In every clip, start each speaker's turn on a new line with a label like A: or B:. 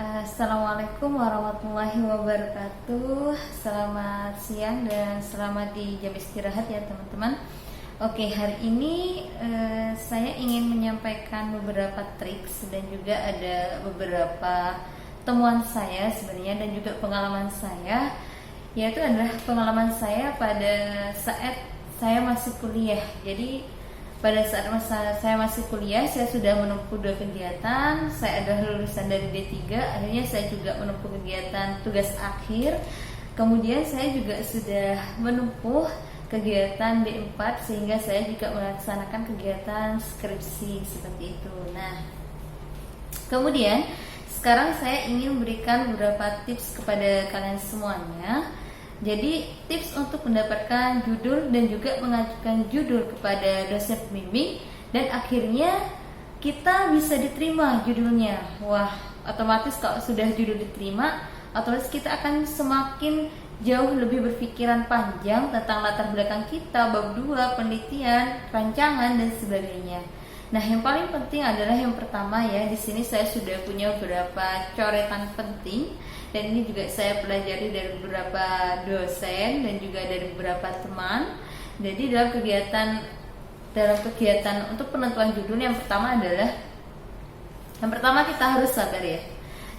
A: Assalamualaikum warahmatullahi wabarakatuh. Selamat siang dan selamat di jam istirahat ya teman-teman. Oke, hari ini saya ingin menyampaikan beberapa triks dan juga ada beberapa temuan saya sebenarnya dan juga pengalaman saya, yaitu adalah pengalaman saya pada saat saya masih kuliah. Jadi pada saat masa saya masih kuliah, saya sudah menempuh 2 kegiatan. Saya adalah lulusan dari D3, akhirnya saya juga menempuh kegiatan tugas akhir. Kemudian saya juga sudah menempuh kegiatan D4, sehingga saya juga melaksanakan kegiatan skripsi seperti itu. Nah, kemudian sekarang saya ingin memberikan beberapa tips kepada kalian semuanya. Jadi tips untuk mendapatkan judul dan juga mengajukan judul kepada dosen pembimbing dan akhirnya kita bisa diterima judulnya. Wah, otomatis kalau sudah judul diterima, otomatis kita akan semakin jauh lebih berpikiran panjang tentang latar belakang kita, bab 2, penelitian, rancangan dan sebagainya. Nah, yang paling penting adalah yang pertama ya, di sini saya sudah punya beberapa coretan penting. Dan ini juga saya pelajari dari beberapa dosen dan juga dari beberapa teman. Jadi dalam kegiatan untuk penentuan judul yang pertama kita harus sabar ya.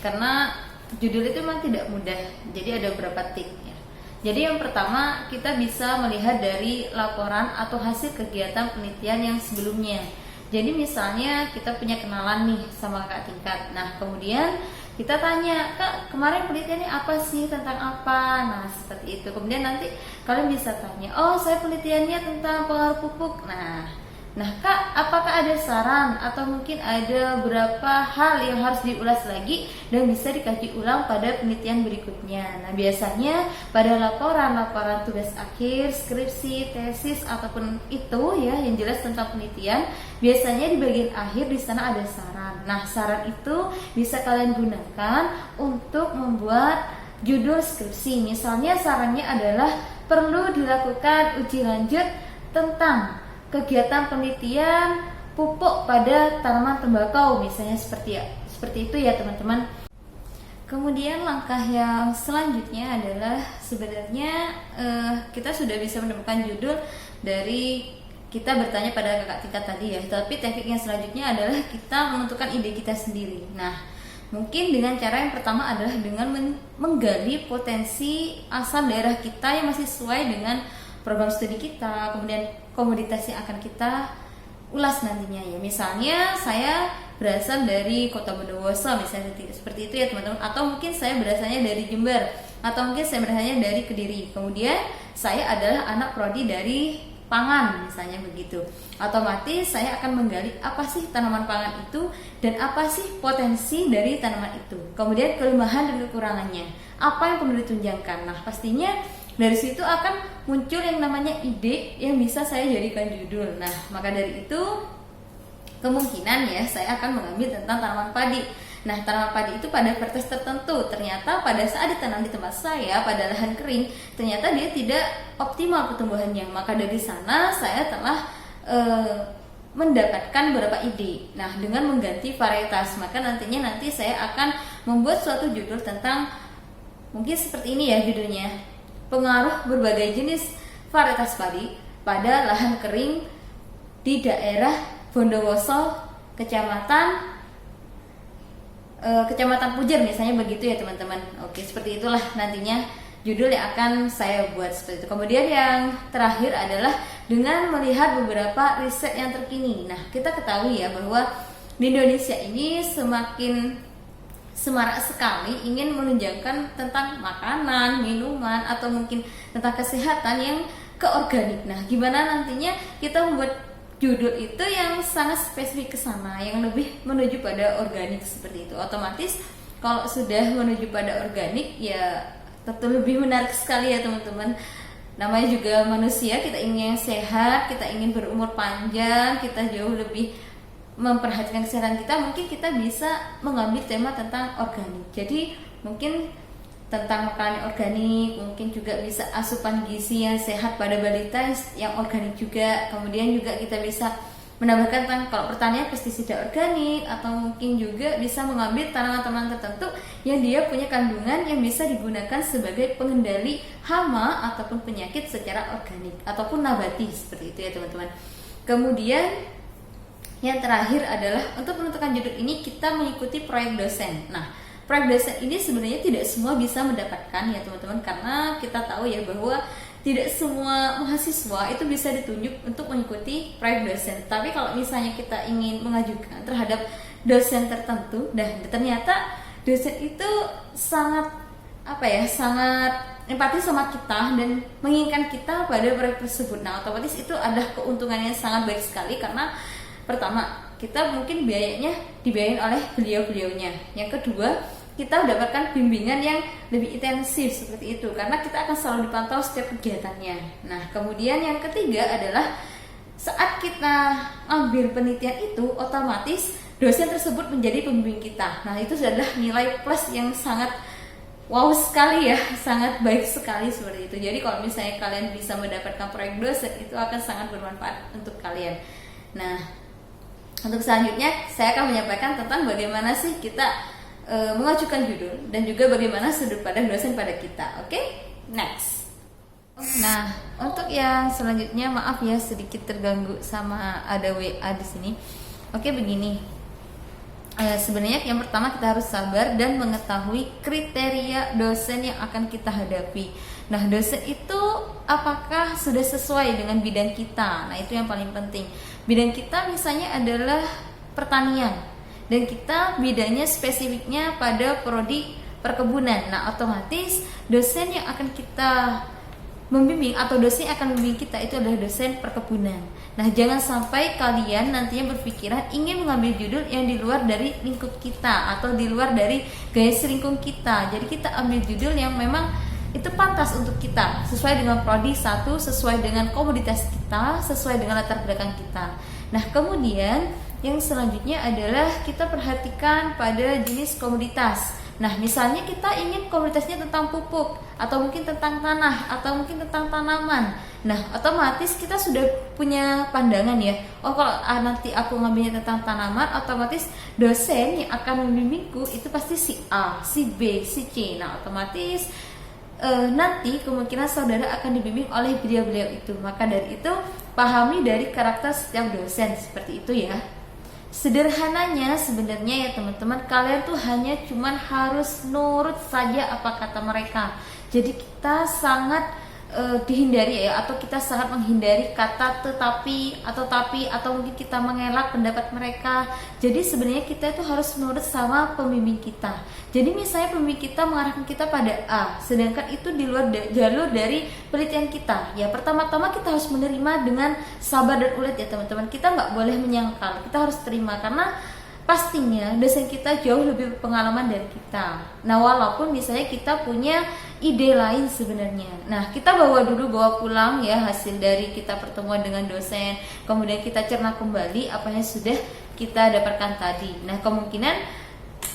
A: Karena judul itu memang tidak mudah. Jadi ada beberapa tipsnya. Jadi yang pertama kita bisa melihat dari laporan atau hasil kegiatan penelitian yang sebelumnya. Jadi misalnya kita punya kenalan nih sama kakak tingkat. Nah, kemudian kita tanya, "Kak, kemarin penelitiannya apa sih? Tentang apa?" Nah, seperti itu. Kemudian nanti kalian bisa tanya, "Oh, saya penelitiannya tentang pengaruh pupuk." Nah, Kak, apakah ada saran atau mungkin ada beberapa hal yang harus diulas lagi dan bisa dikaji ulang pada penelitian berikutnya? Nah, biasanya pada laporan tugas akhir, skripsi, tesis ataupun itu ya yang jelas tentang penelitian, biasanya di bagian akhir di sana ada saran. Nah, saran itu bisa kalian gunakan untuk membuat judul skripsi. Misalnya sarannya adalah perlu dilakukan uji lanjut tentang kegiatan penelitian pupuk pada tanaman tembakau, misalnya seperti itu ya teman-teman. Kemudian langkah yang selanjutnya adalah sebenarnya kita sudah bisa menemukan judul dari kita bertanya pada kakak tingkat tadi ya. Tapi teknik yang selanjutnya adalah kita menentukan ide kita sendiri. Nah, mungkin dengan cara yang pertama adalah dengan menggali potensi asal daerah kita yang masih sesuai dengan program studi kita, kemudian komoditas yang akan kita ulas nantinya ya. Misalnya saya berasal dari Kota Bondowoso misalnya seperti itu ya teman-teman, atau mungkin saya berasalnya dari Jember, atau mungkin saya berasalnya dari Kediri. Kemudian saya adalah anak prodi dari pangan misalnya begitu. Otomatis saya akan menggali apa sih tanaman pangan itu dan apa sih potensi dari tanaman itu. Kemudian kelemahan dan kekurangannya, apa yang perlu ditunjangkan. Nah, pastinya dari situ akan muncul yang namanya ide yang bisa saya jadikan judul. Nah, maka dari itu kemungkinan ya saya akan mengambil tentang tanaman padi. Nah, tanaman padi itu pada varietas tertentu ternyata pada saat ditanam di tempat saya pada lahan kering, ternyata dia tidak optimal pertumbuhannya. Maka dari sana saya telah mendapatkan beberapa ide. Nah, dengan mengganti varietas, maka nanti saya akan membuat suatu judul tentang mungkin seperti ini ya judulnya. Pengaruh berbagai jenis varietas padi pada lahan kering di daerah Bondowoso, Kecamatan Pujer misalnya begitu ya teman-teman. Oke, seperti itulah nantinya judul yang akan saya buat seperti itu. Kemudian yang terakhir adalah dengan melihat beberapa riset yang terkini. Nah, kita ketahui ya bahwa di Indonesia ini semakin semarak sekali ingin menunjangkan tentang makanan, minuman, atau mungkin tentang kesehatan yang keorganik. Nah, gimana nantinya kita membuat judul itu yang sangat spesifik ke sana, yang lebih menuju pada organik seperti itu. Otomatis kalau sudah menuju pada organik ya tentu lebih menarik sekali ya teman-teman. Namanya juga manusia, kita ingin sehat, kita ingin berumur panjang, kita jauh lebih memperhatikan kesehatan kita, mungkin kita bisa mengambil tema tentang organik. Jadi mungkin tentang makanan organik, mungkin juga bisa asupan gizi yang sehat pada balita yang organik juga. Kemudian juga kita bisa menambahkan kalau pertanian pestisida organik, atau mungkin juga bisa mengambil tanaman-tanaman tertentu yang dia punya kandungan yang bisa digunakan sebagai pengendali hama ataupun penyakit secara organik ataupun nabati, seperti itu ya teman-teman. Kemudian yang terakhir adalah untuk menentukan judul ini kita mengikuti proyek dosen. Nah, proyek dosen ini sebenarnya tidak semua bisa mendapatkan ya teman-teman, karena kita tahu ya bahwa tidak semua mahasiswa itu bisa ditunjuk untuk mengikuti proyek dosen. Tapi kalau misalnya kita ingin mengajukan terhadap dosen tertentu dan ternyata dosen itu sangat sangat empati sama kita dan menginginkan kita pada proyek tersebut. Nah, otomatis itu ada keuntungannya sangat baik sekali, karena pertama, kita mungkin biayanya dibiayain oleh beliau-beliaunya. Yang kedua, kita mendapatkan bimbingan yang lebih intensif seperti itu, karena kita akan selalu dipantau setiap kegiatannya. Nah, kemudian yang ketiga adalah saat kita ambil penelitian itu, otomatis dosen tersebut menjadi pembimbing kita. Nah, itu adalah nilai plus yang sangat wow sekali ya, sangat baik sekali seperti itu. Jadi kalau misalnya kalian bisa mendapatkan proyek dosen, itu akan sangat bermanfaat untuk kalian. Nah, untuk selanjutnya saya akan menyampaikan tentang bagaimana sih kita mengajukan judul dan juga bagaimana sudut pandang dosen pada kita. Oke, next. Nah, untuk yang selanjutnya maaf ya sedikit terganggu sama ada WA di sini. Oke, begini. Sebenarnya yang pertama kita harus sabar dan mengetahui kriteria dosen yang akan kita hadapi. Nah, dosen itu apakah sudah sesuai dengan bidang kita? Nah, itu yang paling penting. Bidang kita misalnya adalah pertanian dan kita bidangnya spesifiknya pada prodi perkebunan. Nah, otomatis dosen yang akan kita membimbing atau dosen yang akan membimbing kita itu adalah dosen perkebunan. Nah, jangan sampai kalian nantinya berpikiran ingin mengambil judul yang di luar dari lingkup kita atau di luar dari gaya selingkuh kita. Jadi kita ambil judul yang memang itu pantas untuk kita, sesuai dengan prodi satu, sesuai dengan komoditas kita, sesuai dengan latar belakang kita. Nah, kemudian yang selanjutnya adalah kita perhatikan pada jenis komoditas. Nah, misalnya kita ingin komoditasnya tentang pupuk, atau mungkin tentang tanah, atau mungkin tentang tanaman. Nah, otomatis kita sudah punya pandangan ya. Oh, kalau nanti aku ngambilnya tentang tanaman, otomatis dosen yang akan membimbingku itu pasti si A, si B, si C. Nah, otomatis nanti kemungkinan saudara akan dibimbing oleh beliau-beliau itu. Maka dari itu, pahami dari karakter setiap dosen seperti itu ya. Sederhananya sebenarnya ya teman-teman, kalian tuh hanya cuman harus nurut saja apa kata mereka. Jadi kita sangat dihindari ya, atau kita sangat menghindari kata tetapi atau tapi, atau mungkin kita mengelak pendapat mereka. Jadi sebenarnya kita itu harus menurut sama pembimbing kita. Jadi misalnya pembimbing kita mengarahkan kita pada A, sedangkan itu di luar jalur dari penelitian kita. Ya, pertama-tama kita harus menerima dengan sabar dan ulet ya teman-teman. Kita nggak boleh menyangkal, kita harus terima, karena pastinya dosen kita jauh lebih pengalaman dari kita. Nah, walaupun misalnya kita punya ide lain sebenarnya. Nah, kita bawa pulang ya hasil dari kita pertemuan dengan dosen. Kemudian kita cerna kembali apa yang sudah kita dapatkan tadi. Nah,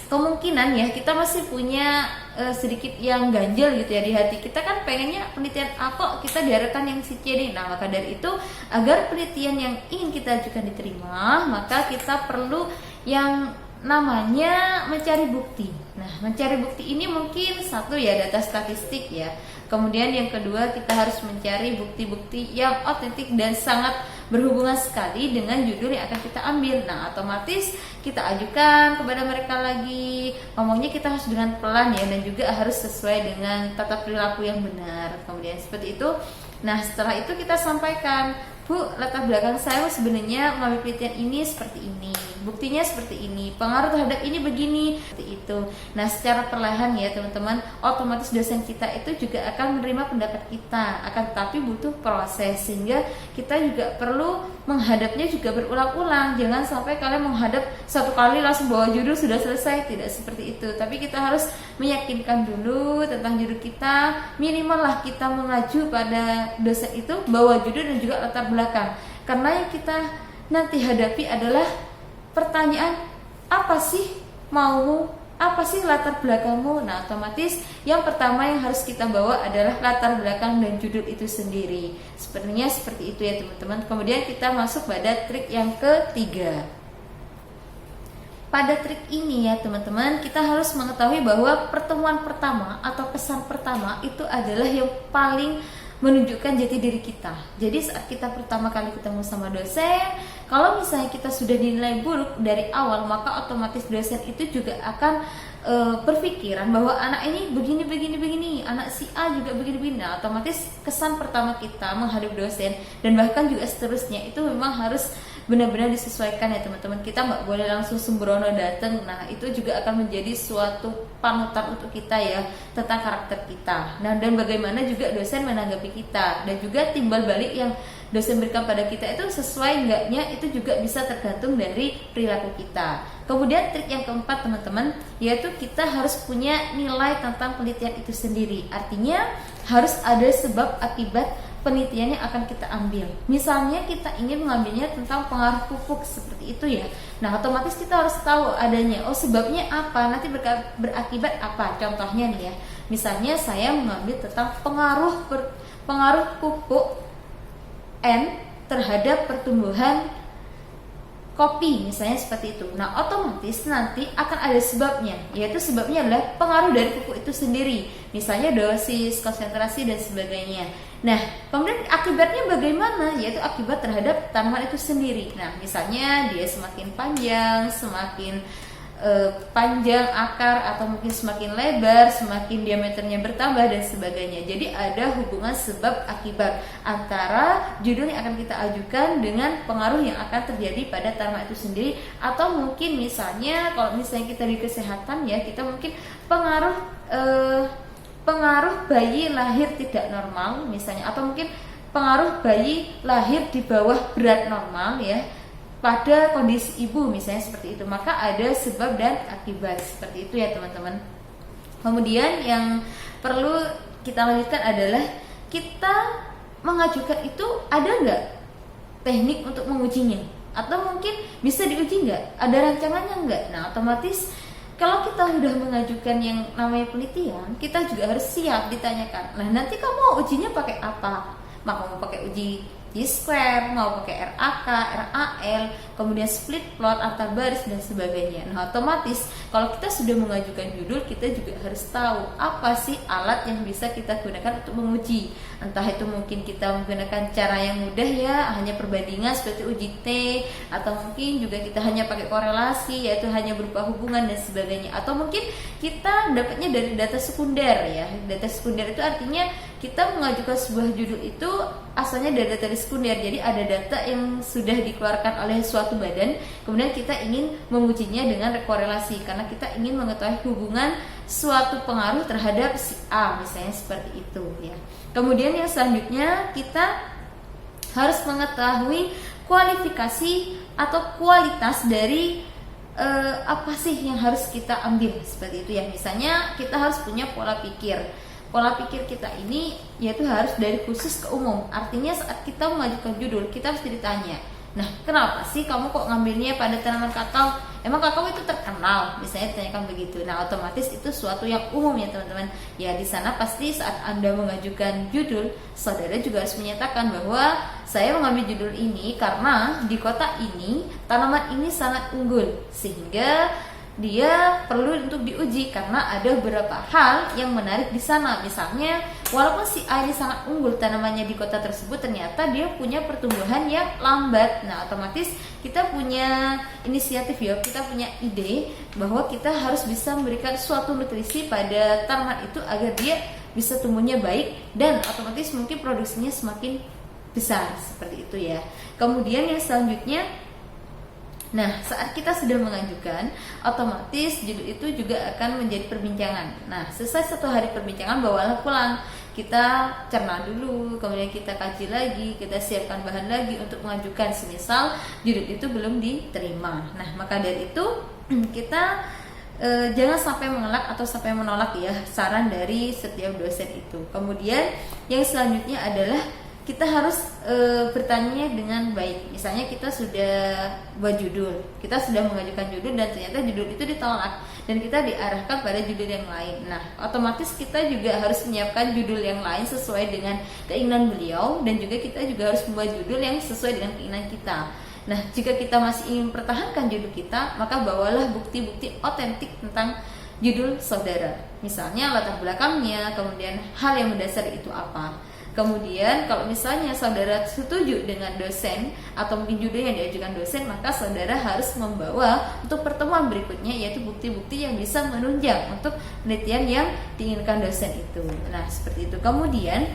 A: kemungkinan ya kita masih punya sedikit yang ganjel gitu ya di hati. Kita kan pengennya penelitian A kok kita diharapkan yang si C nih. Nah, maka dari itu agar penelitian yang ingin kita ajukan diterima, maka kita perlu yang namanya mencari bukti. Nah, mencari bukti ini mungkin satu ya data statistik ya. Kemudian yang kedua kita harus mencari bukti-bukti yang otentik dan sangat berhubungan sekali dengan judul yang akan kita ambil. Nah, otomatis kita ajukan kepada mereka lagi. Ngomongnya kita harus dengan pelan ya, dan juga harus sesuai dengan tata perilaku yang benar. Kemudian seperti itu. Nah, setelah itu kita sampaikan, Bu, latar belakang saya sebenarnya mengambil penelitian ini seperti ini, buktinya seperti ini, pengaruh terhadap ini begini, seperti itu. Nah, secara perlahan ya teman-teman, otomatis dosen kita itu juga akan menerima pendapat kita, akan tetapi butuh proses, sehingga kita juga perlu menghadapnya juga berulang-ulang. Jangan sampai kalian menghadap satu kali langsung bawa judul sudah selesai, tidak seperti itu. Tapi kita harus meyakinkan dulu tentang judul kita, minimal lah kita mengacu pada dosen itu bawa judul dan juga latar belakang. Karena yang kita nanti hadapi adalah pertanyaan, apa sih maumu, apa sih latar belakangmu. Nah, otomatis yang pertama yang harus kita bawa adalah latar belakang dan judul itu sendiri. Sebenarnya seperti itu ya teman-teman. Kemudian kita masuk pada trik yang ketiga. pada trik ini ya teman-teman, kita harus mengetahui bahwa pertemuan pertama atau kesan pertama itu adalah yang paling menunjukkan jati diri kita. Jadi saat kita pertama kali ketemu sama dosen, kalau misalnya kita sudah dinilai buruk dari awal, maka otomatis dosen itu juga akan berpikiran bahwa anak ini begini, anak si A juga begini. Nah, otomatis kesan pertama kita menghadapi dosen dan bahkan juga seterusnya itu memang harus benar-benar disesuaikan ya teman-teman. Kita nggak boleh langsung sembrono datang. Nah, itu juga akan menjadi suatu panutan untuk kita ya tentang karakter kita. Nah, dan bagaimana juga dosen menanggapi kita, dan juga timbal balik yang dosen berikan pada kita itu sesuai enggaknya, itu juga bisa tergantung dari perilaku kita. Kemudian trik yang keempat teman-teman, yaitu kita harus punya nilai tentang penelitian itu sendiri. Artinya harus ada sebab akibat penelitian yang akan kita ambil. Misalnya kita ingin mengambilnya tentang pengaruh pupuk seperti itu ya. Nah, otomatis kita harus tahu adanya, oh sebabnya apa, nanti berakibat apa. Contohnya nih ya, misalnya saya mengambil tentang pengaruh pupuk N terhadap pertumbuhan kopi, misalnya seperti itu. Nah, otomatis nanti akan ada sebabnya, yaitu sebabnya adalah pengaruh dari pupuk itu sendiri, misalnya dosis, konsentrasi, dan sebagainya. Nah, kemudian akibatnya bagaimana? Yaitu akibat terhadap tanaman itu sendiri. Nah, misalnya dia semakin panjang, semakin panjang akar, atau mungkin semakin lebar, semakin diameternya bertambah, dan sebagainya. Jadi ada hubungan sebab akibat antara judul yang akan kita ajukan dengan pengaruh yang akan terjadi pada tanaman itu sendiri. Atau mungkin misalnya kalau misalnya kita di kesehatan ya, kita mungkin pengaruh bayi lahir tidak normal misalnya, atau mungkin pengaruh bayi lahir di bawah berat normal ya pada kondisi ibu misalnya seperti itu. Maka ada sebab dan akibat seperti itu ya teman-teman. Kemudian yang perlu kita lanjutkan adalah kita mengajukan itu ada nggak teknik untuk mengujinya, atau mungkin bisa diuji nggak, ada rancangannya nggak. Nah, otomatis kalau kita sudah mengajukan yang namanya penelitian, kita juga harus siap ditanyakan, nah nanti kamu ujinya pakai apa? Mau pakai uji T-square, mau pakai RAK, RAL, kemudian split plot, antar baris, dan sebagainya. Nah, otomatis kalau kita sudah mengajukan judul, kita juga harus tahu apa sih alat yang bisa kita gunakan untuk menguji. Entah itu mungkin kita menggunakan cara yang mudah ya, hanya perbandingan seperti uji T, atau mungkin juga kita hanya pakai korelasi, yaitu hanya berupa hubungan dan sebagainya. Atau mungkin kita dapatnya dari data sekunder ya. Data sekunder itu artinya kita mengajukan sebuah judul itu asalnya dari data sekunder. Jadi ada data yang sudah dikeluarkan oleh suatu badan, kemudian kita ingin mengujinya dengan korelasi karena kita ingin mengetahui hubungan suatu pengaruh terhadap si A misalnya seperti itu ya. Kemudian yang selanjutnya kita harus mengetahui kualifikasi atau kualitas dari apa sih yang harus kita ambil seperti itu ya. Misalnya kita harus punya pola pikir. Pola pikir kita ini yaitu harus dari khusus ke umum. Artinya saat kita mengajukan judul, kita harus ditanya, nah kenapa sih kamu kok ngambilnya pada tanaman kakao? Emang kakao itu terkenal? Misalnya ditanyakan begitu. Nah, otomatis itu suatu yang umum ya teman-teman. Ya di sana pasti saat Anda mengajukan judul, saudara juga harus menyatakan bahwa saya mengambil judul ini karena di kota ini tanaman ini sangat unggul, sehingga dia perlu untuk diuji karena ada beberapa hal yang menarik di sana. Misalnya, walaupun si A ini sangat unggul tanamannya di kota tersebut, ternyata dia punya pertumbuhan yang lambat. Nah, otomatis kita punya inisiatif ya, kita punya ide bahwa kita harus bisa memberikan suatu nutrisi pada tanaman itu agar dia bisa tumbuhnya baik dan otomatis mungkin produksinya semakin besar seperti itu ya. Kemudian yang selanjutnya, nah, saat kita sudah mengajukan, otomatis judul itu juga akan menjadi perbincangan. Nah, selesai 1 hari perbincangan, bawalah pulang. Kita cerna dulu, kemudian kita kaji lagi, kita siapkan bahan lagi untuk mengajukan. Semisal judul itu belum diterima. Nah, maka dari itu kita jangan sampai mengelak atau sampai menolak ya saran dari setiap dosen itu. Kemudian yang selanjutnya adalah kita harus bertanya dengan baik. Misalnya kita sudah buat judul, kita sudah mengajukan judul dan ternyata judul itu ditolak dan kita diarahkan pada judul yang lain. Nah, otomatis kita juga harus menyiapkan judul yang lain sesuai dengan keinginan beliau dan juga kita juga harus membuat judul yang sesuai dengan keinginan kita. Nah, jika kita masih ingin pertahankan judul kita, maka bawalah bukti-bukti otentik tentang judul saudara. Misalnya latar belakangnya, kemudian hal yang mendasari itu apa. Kemudian kalau misalnya saudara setuju dengan dosen atau mungkin judul yang diajukan dosen, maka saudara harus membawa untuk pertemuan berikutnya, yaitu bukti-bukti yang bisa menunjang untuk penelitian yang diinginkan dosen itu. Nah, seperti itu. Kemudian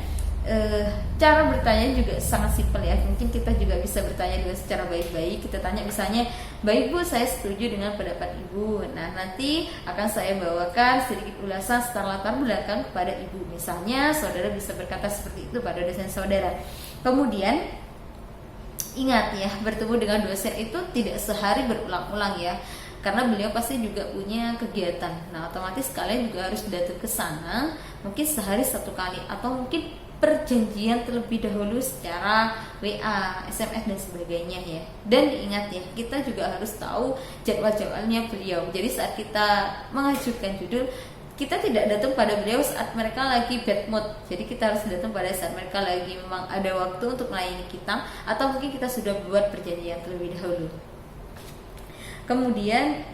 A: cara bertanya juga sangat simpel ya. Mungkin kita juga bisa bertanya dengan secara baik-baik. Kita tanya misalnya, "Baik Bu, saya setuju dengan pendapat Ibu. Nah, nanti akan saya bawakan sedikit ulasan secara latar belakang kepada Ibu." Misalnya, saudara bisa berkata seperti itu pada dosen saudara. Kemudian ingat ya, bertemu dengan dosen itu tidak sehari berulang-ulang ya, karena beliau pasti juga punya kegiatan. Nah, otomatis kalian juga harus datang ke sana mungkin sehari satu kali, atau mungkin perjanjian terlebih dahulu secara WA, SMS dan sebagainya ya. Dan ingat ya, kita juga harus tahu jadwal-jadwalnya beliau. Jadi saat kita mengajukan judul, kita tidak datang pada beliau saat mereka lagi bad mood. Jadi kita harus datang pada saat mereka lagi memang ada waktu untuk melayani kita, atau mungkin kita sudah buat perjanjian terlebih dahulu. Kemudian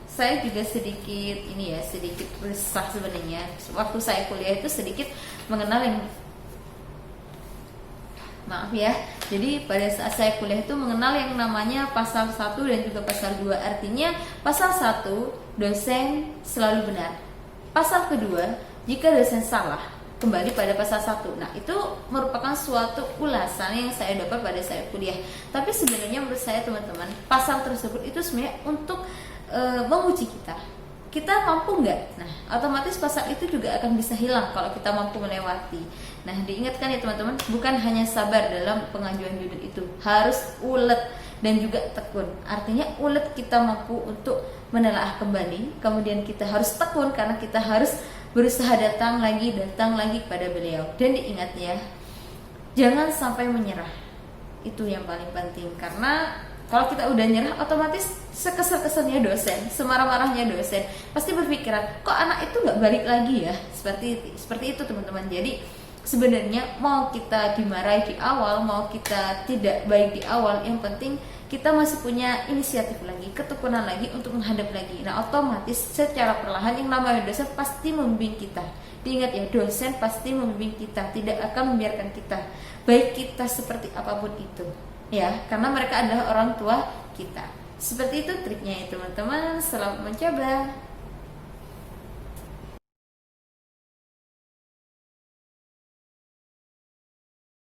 A: saya juga sedikit resah sebenarnya. Waktu saya kuliah itu sedikit mengenal yang jadi pada saat saya kuliah itu mengenal yang namanya pasal 1 dan juga pasal 2. Artinya pasal 1, dosen selalu benar. Pasal kedua, jika dosen salah, kembali pada pasal 1. Nah, itu merupakan suatu ulasan yang saya dapat pada saya kuliah. Tapi sebenarnya menurut saya teman-teman, pasal tersebut itu sebenarnya untuk menguji kita mampu nggak? Nah, otomatis pasal itu juga akan bisa hilang kalau kita mampu melewati. Nah, diingatkan ya teman-teman, bukan hanya sabar dalam pengajuan judul itu, harus ulet dan juga tekun. Artinya ulet, kita mampu untuk menelaah kembali, kemudian kita harus tekun karena kita harus berusaha datang lagi kepada beliau. Dan diingat ya, jangan sampai menyerah. Itu yang paling penting, karena kalau kita udah nyerah, otomatis sekesal-kesalnya dosen, semarah-marahnya dosen, pasti berpikiran, kok anak itu nggak balik lagi ya? Seperti itu teman-teman. Jadi sebenarnya mau kita dimarahi di awal, mau kita tidak baik di awal, yang penting kita masih punya inisiatif lagi, ketekunan lagi untuk menghadap lagi. Nah, otomatis secara perlahan yang namanya dosen pasti membimbing kita. Diingat ya, dosen pasti membimbing kita, tidak akan membiarkan kita, baik kita seperti apapun itu. Ya, karena mereka adalah orang tua kita. Seperti itu triknya ya teman-teman. Selamat mencoba.